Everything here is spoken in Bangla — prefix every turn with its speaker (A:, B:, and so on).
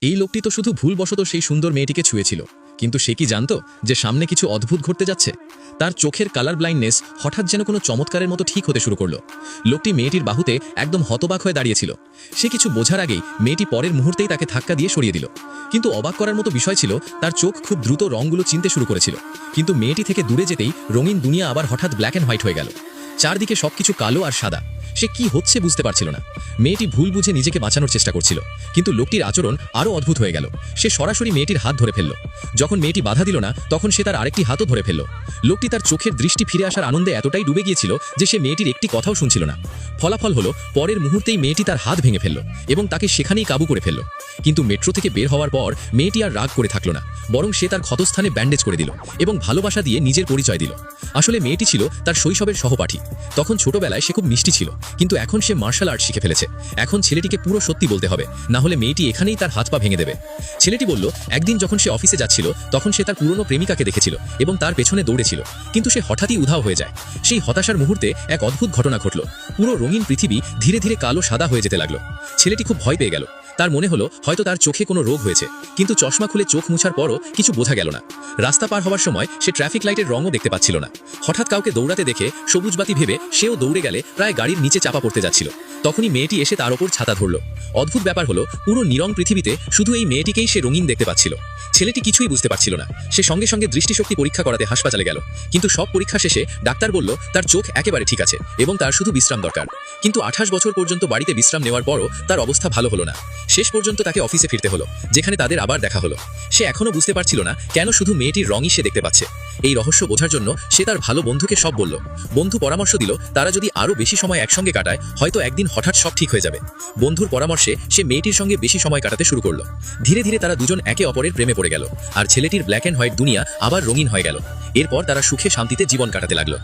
A: এই লোকটি তো শুধু ভুলবশত সেই সুন্দর মেয়েটিকে ছুঁয়েছিল, কিন্তু সে কি জানতো যে সামনে কিছু অদ্ভুত ঘটতে যাচ্ছে। তার চোখের কালার ব্লাইন্ডনেস হঠাৎ যেন কোনো চমৎকারের মতো ঠিক হতে শুরু করলো। লোকটি মেয়েটির বাহুতে একদম হতবাক হয়ে দাঁড়িয়েছিল। সে কিছু বোঝার আগেই মেয়েটি পরের মুহূর্তেই তাকে ধাক্কা দিয়ে সরিয়ে দিল। কিন্তু অবাক করার মতো বিষয় ছিল, তার চোখ খুব দ্রুত রঙগুলো চিনতে শুরু করেছিল, কিন্তু মেয়েটি থেকে দূরে যেতেই রঙিন দুনিয়া আবার হঠাৎ ব্ল্যাক অ্যান্ড হোয়াইট হয়ে গেল। চারদিকে সবকিছু কালো আর সাদা। সে কি হচ্ছে বুঝতে পারছিল না। মেয়েটি ভুল বুঝে নিজেকে বাঁচানোর চেষ্টা করছিল, কিন্তু লোকটির আচরণ আরও অদ্ভুত হয়ে গেল। সে সরাসরি মেয়েটির হাত ধরে ফেলল। যখন মেয়েটি বাধা দিল না, তখন সে তার আরেকটি হাতও ধরে ফেলল। লোকটি তার চোখের দৃষ্টি ফিরে আসার আনন্দে এতটাই ডুবে গিয়েছিল যে সে মেয়েটির একটি কথাও শুনছিল না। ফলাফল হলো, পরের মুহূর্তেই মেয়েটি তার হাত ভেঙে ফেলল এবং তাকে সেখানেই কাবু করে ফেলল। কিন্তু মেট্রো থেকে বের হওয়ার পর মেয়েটি আর রাগ করে থাকল না, বরং সে তার ক্ষতস্থানে ব্যান্ডেজ করে দিল এবং ভালোবাসা দিয়ে নিজের পরিচয় দিল। আসলে মেয়েটি ছিল তার শৈশবের সহপাঠী। তখন ছোটবেলায় সে খুব মিষ্টি ছিল, কিন্তু এখন সে মার্শাল আর্ট শিখে ফেলেছে। এখন ছেলেটিকে পুরো সত্যি বলতে হবে, না হলে মেয়েটি এখানেই তার হাত পা ভেঙে দেবে। ছেলেটি বলল, একদিন যখন সে অফিসে যাচ্ছিল তখন সে তার পুরনো প্রেমিকাকে দেখেছিল এবং তার পেছনে দৌড়েছিল, কিন্তু সে হঠাৎই উধাও হয়ে যায়। সেই হতাশার মুহূর্তে এক অদ্ভুত ঘটনা ঘটল। পুরো রঙিন পৃথিবী ধীরে ধীরে কালো সাদা হয়ে যেতে লাগলো। ছেলেটি খুব ভয় পেয়ে গেল। তার মনে হলো হয়তো তার চোখে কোনো রোগ হয়েছে, কিন্তু চশমা খুলে চোখ মুছার পরও কিছু বোঝা গেল না। রাস্তা পার হওয়ার সময় সে ট্রাফিক লাইটের রঙও দেখতে পাচ্ছিল না। হঠাৎ কাউকে দৌড়াতে দেখে সবুজ বাতি ভেবে সেও দৌড়ে গেলে প্রায় গাড়ির নিচে চাপা পড়তে যাচ্ছিল। তখনই মেয়েটি এসে তার ওপর ছাতা ধরল। অদ্ভুত ব্যাপার হলো, পুরো নিরং পৃথিবীতে শুধু এই মেয়েটিকেই সে রঙিন দেখতে পাচ্ছিল। ছেলেটি কিছুই বুঝতে পারছিল না। সে সঙ্গে সঙ্গে দৃষ্টিশক্তি পরীক্ষা করাতে হাসপাতালে গেল, কিন্তু সব পরীক্ষা শেষে ডাক্তার বলল তার চোখ একেবারে ঠিক আছে এবং তার শুধু বিশ্রাম দরকার। কিন্তু 28 বছর পর্যন্ত বাড়িতে বিশ্রাম নেওয়ার পরও তার অবস্থা ভালো হলো না। শেষ পর্যন্ত তাকে অফিসে ফিরতে হলো, যেখানে তাদের আবার দেখা হলো। সে এখনো বুঝতে পারছিল না কেন শুধু মেয়েটির রঙই সে দেখতে পাচ্ছে। এই রহস্য বোঝার জন্য সে তার ভালো বন্ধুকে সব বলল। বন্ধু পরামর্শ দিল, তারা যদি আরও বেশি সময় একসঙ্গে কাটায় হয়তো একদিন হঠাৎ সব ঠিক হয়ে যাবে। বন্ধুর পরামর্শে সে মেয়েটির সঙ্গে বেশি সময় কাটাতে শুরু করলো। ধীরে ধীরে তারা দুজন একে অপরের প্রেমে পড়ে গেল, আর ছেলেটির ব্ল্যাক অ্যান্ড হোয়াইট দুনিয়া আবার রঙিন হয়ে গেল। এরপর তারা সুখে শান্তিতে জীবন কাটাতে লাগলো।